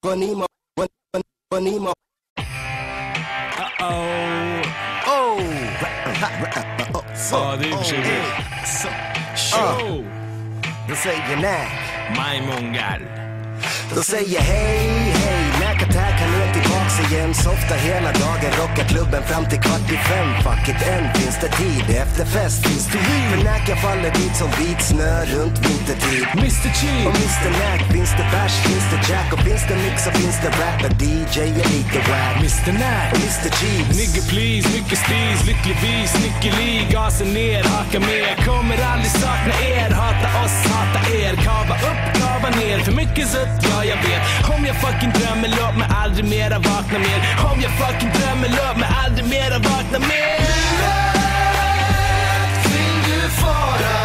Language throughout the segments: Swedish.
Bonimo. Ja, det är för show. Då säger Nack. Majmongal. Då säger hej, hej. Nack Attack, han är tillbaks igen. Softa hela dagen, rockar klubben fram till 4:45. Fuck it, än finns det tid. Efter fest finns det liv. För Nack jag faller dit som vit snö runt vintertid. Mr. Cheap. Och Mr. Nack, finns det bärs, finns det jack. Och finns det mix och finns det rapper. DJ är lite wack. Mr. Nack. Och Mr. Cheap. Nigga please, mycket stis, lyckligvis, Nicky gasen ner, haka med. Kommer aldrig sakna er, hata oss, hata er. Kava upp, kava ner, för mycket sött, ja jag vet. Om jag fucking drömmer, låt mig aldrig mera vakna mer. Om jag fucking drömmer, låt mig aldrig mera vakna mer. Vill du fara?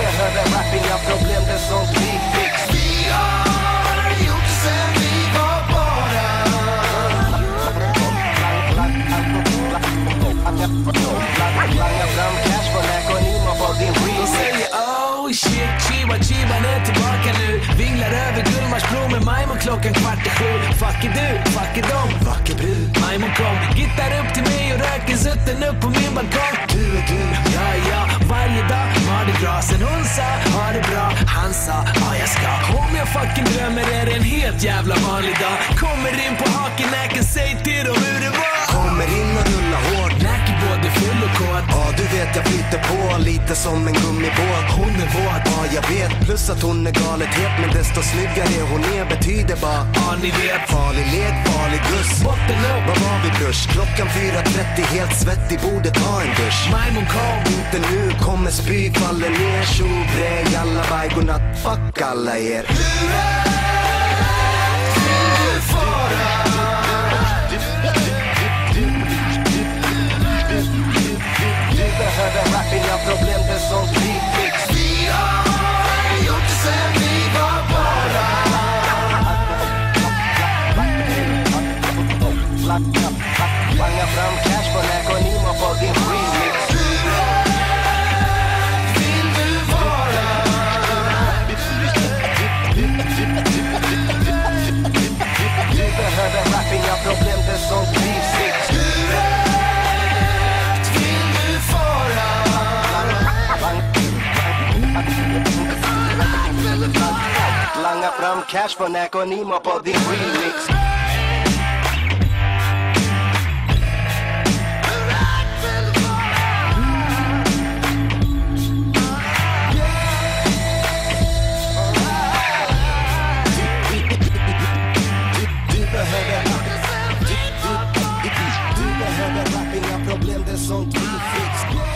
Jag hörde rapping, jag problem, det är sånt vi fix. Vi har gjort det sen vi var bara. Langa fram cash på Nack och Nima på din remix. De säger oh shit, Chiban är tillbaka nu. Vinglar över Gullmarsbro med Majmon klockan 6:15. Fuck är du, fuck är dom, Vacker brud, Majmon kom, gittar upp till mig och röker sutten upp på min balkong. du är du. Ja, varje dag har det bra. Sen hon sa, ha det bra. Han sa, ja jag ska. Om jag fucking drömmer är det en helt jävla vanlig dag. Kommer in på haken, Nacken, säg till dem hur det var. Kommer in och rullar hårt. Nack är både full och kåt. Ja du vet jag flyter på lite som en gummibåt. Hon är våt. Ja jag vet, plus att hon är galet het. Men desto snyggare hon är betyder bara Ja ni vet. farlig lek, farlig guss. Botten upp. Vad var vi brush? Klockan 4:30, helt svettig, borde ta en dusch. Majmon kom. Inte nu, kommer spy, faller ner. Tjobre, jalla, bye, godnatt, fuck alla er. Du behöver rapping, jag problem, det är sånt vi fix. Vi har gjort det sen vi var bara. Langa fram cash på Nack och Nima på din remix. Vill du vara? Du behöver rapping, jag problem, det är sånt vi fix. Vill du fara? Langa fram cash på Nack och Nima på din remix. Du behöver rapping, jag problem, det är sånt vi fix.